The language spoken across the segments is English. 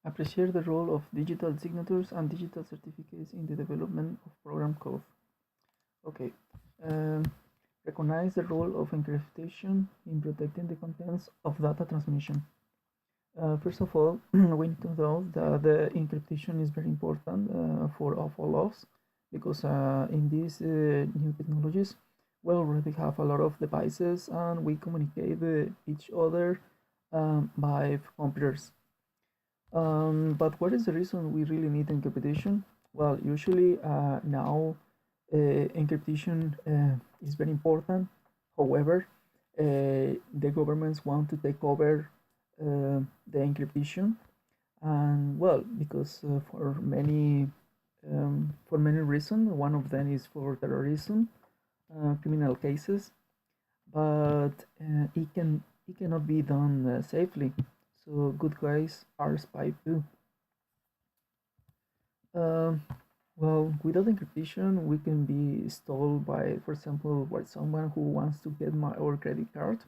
Appreciate the role of digital signatures and digital certificates in the development of program code. Okay. Um, Recognize the role of encryption in protecting the contents of data transmission. First of all, we need to know that the encryption is very important for all of us because in these new technologies, we already have a lot of devices and we communicate with each other by computers. But what is the reason we really need encryption? Well, usually now encryption is very important. However, the governments want to take over the encryption, and well, because for many reasons. One of them is for terrorism, criminal cases, but it cannot be done safely. So good guys are spied too. Um, well, without encryption, we can be stolen by, for example, by someone who wants to get our credit card.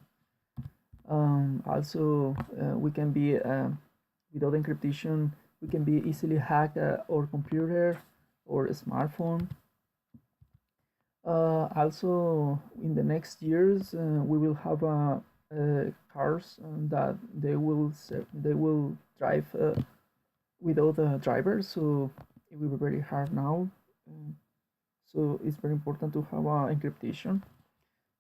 Also, we can be without encryption, we can be easily hack our computer or a smartphone. Also, in the next years, we will have cars that they will drive without a driver, so it will be very hard now. So it's very important to have encryption.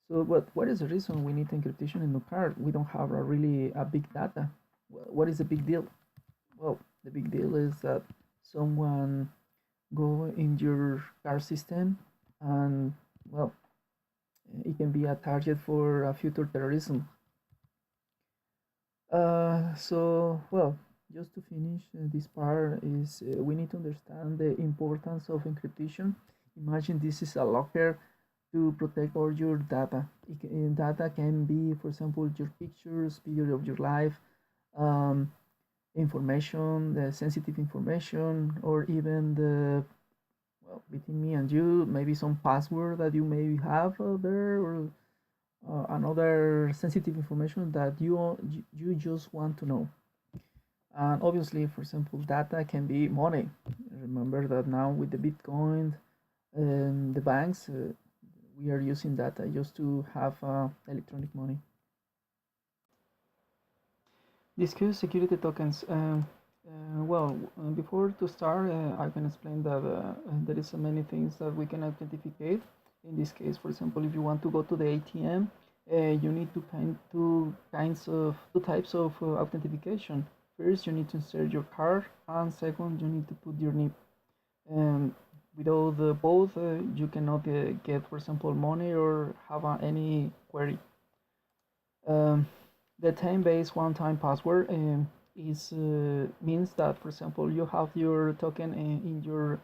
So, but what is the reason we need encryption in the car? We don't have really a big data. What is the big deal? Well, the big deal is that someone go in your car system and well, it can be a target for a future terrorism. So well, just to finish this part is we need to understand the importance of encryption. Imagine this is a locker to protect all your data. Data can be, for example, your pictures, video of your life, um, information, the sensitive information, or even the well between me and you, maybe some password that you may have there, or another sensitive information that you just want to know. And obviously, for example, data can be money. Remember that now with the Bitcoin and the banks, we are using data just to have electronic money. Discuss security tokens. Before to start, I can explain that there is so many things that we can authenticate. In this case, for example, if you want to go to the ATM, you need two types of authentication. First, you need to insert your card, and second, you need to put your NIP. Without both, you cannot get, for example, money or have any query. The time-based one-time password is means that, for example, you have your token in your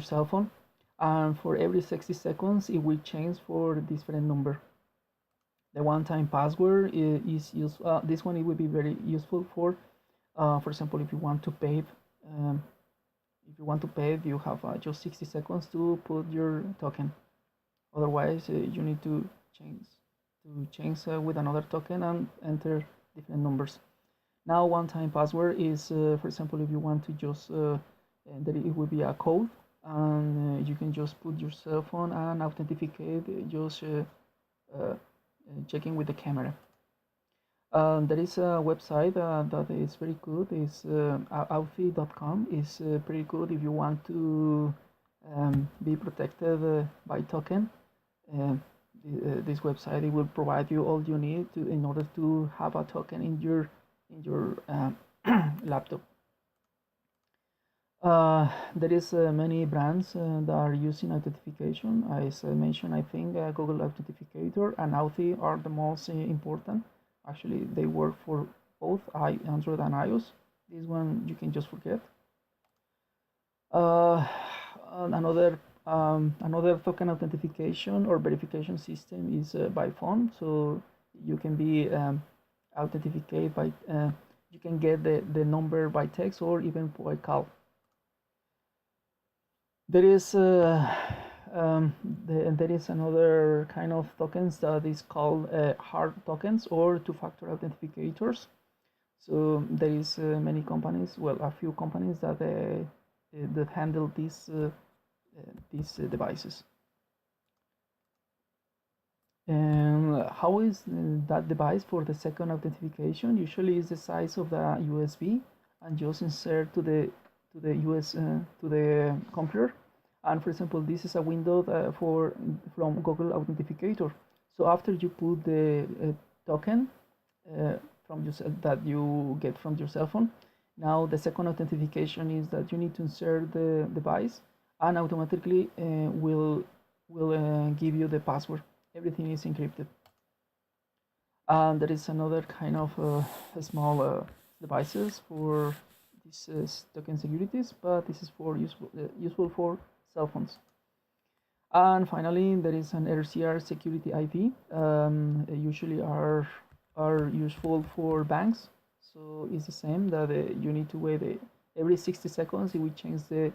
cell phone, and for every 60 seconds it will change for a different number. The one-time password is used. This one it will be very useful for example, if you want to pay. You have just 60 seconds to put your token. Otherwise, you need to change with another token and enter different numbers. Now, one-time password is, for example, if you want to just that it will be a code, and you can just put your cell phone and authenticate just checking with the camera. There is a website that is very good. It's authy.com. It's pretty good if you want to be protected by token. This website it will provide you all you need in order to have a token in your laptop. There is many brands that are using authentication. As I mentioned, I think Google Authenticator and Authy are the most important. Actually, they work for both Android and iOS. This one you can just forget. Another token authentication or verification system is by phone. So you can be authenticated by you can get the number by text or even by call. There is there is another kind of tokens that is called hard tokens or two-factor authenticators. So there is many companies, well, a few companies that that handle these devices. And how is that device for the second authentication? Usually is the size of the USB, and just insert to the to the computer. And for example, this is a window from Google Authenticator. So after you put the token uh, from that you get from your cell phone, now the second authentication is that you need to insert the device, and automatically will give you the password. Everything is encrypted. And there is another kind of small devices for these token securities, but this is for useful for cell phones. And finally, there is an RCR security IP. Usually are useful for banks. So it's the same that you need to wait every 60 seconds it will change the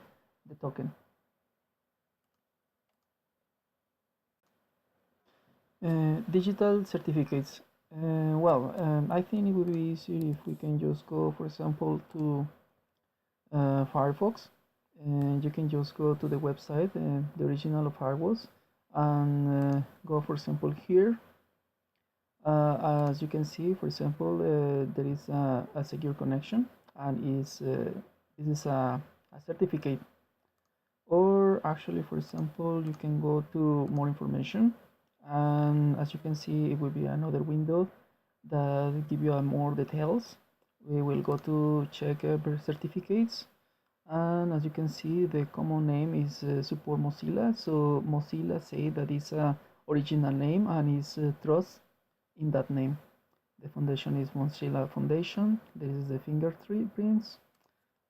token. Digital certificates. I think it would be easier if we can just go, for example, to Firefox, and you can just go to the website, the original of Firefox, and go, for example, here. As you can see, for example, there is a secure connection, and this is a certificate. Or actually, for example, you can go to more information, and as you can see, it will be another window that give you more details. We will go to check birth certificates, and as you can see, the common name is support Mozilla. So Mozilla say that it's a original name and is trust in that name. The foundation is Mozilla Foundation. This is the fingerprints,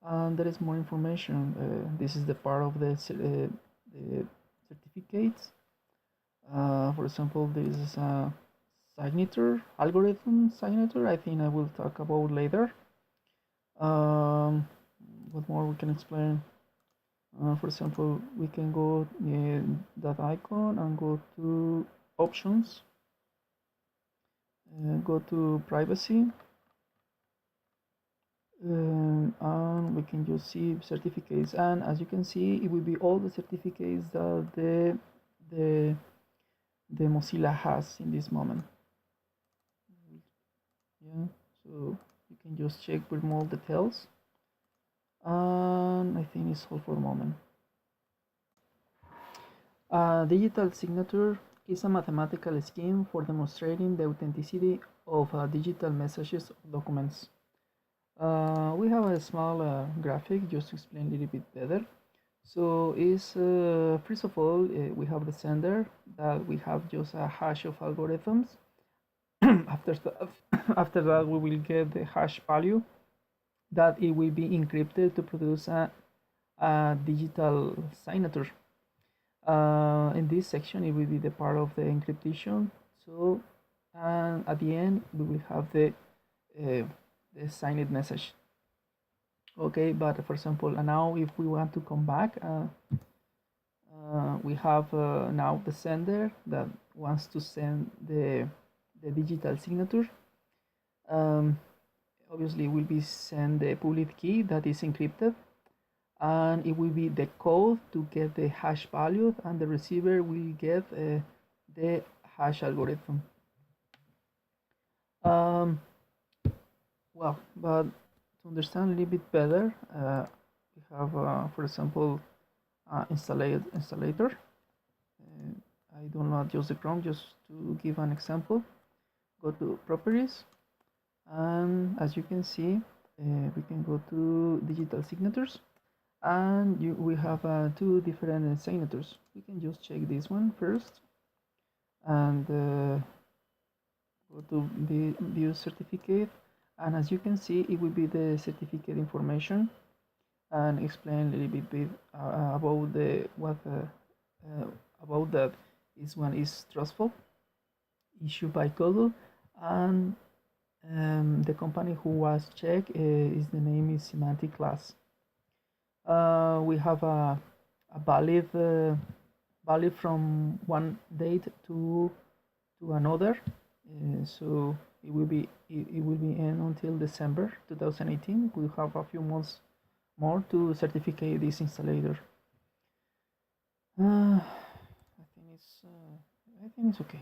and there is more information. This is the part of the certificates. For example, this is a signature algorithm signature. I think I will talk about later. What more we can explain? For example, we can go that icon and go to options, go to privacy, and we can just see certificates. And as you can see, it will be all the certificates that the Mozilla has in this moment. Yeah, so you can just check with more details, and I think it's all for the moment. A digital signature is a mathematical scheme for demonstrating the authenticity of digital messages or documents. We have a small graphic just to explain a little bit better. So is first of all, we have the sender that we have just a hash of algorithms. After that, we will get the hash value that it will be encrypted to produce a digital signature. In this section, it will be the part of the encryption. So, and at the end, we will have the signed message. Okay, but for example, now if we want to come back, we have now the sender that wants to send the digital signature. Obviously, will be send the public key that is encrypted, and it will be the code to get the hash value, and the receiver will get the hash algorithm. Well, but to understand a little bit better, we have, for example, installer. I do not use the Chrome, just to give an example. Go to properties, and as you can see, we can go to digital signatures, and we have two different signatures. We can just check this one first, and go to the view certificate, and as you can see, it will be the certificate information, and explain a little bit about the about that. This one is trustful, issued by Google, and the company who was checked is the name is Semantic Class. We have a valid from one date to another. So it will be end until December 2018. We'll have a few months more to certificate this installer. I think it's okay.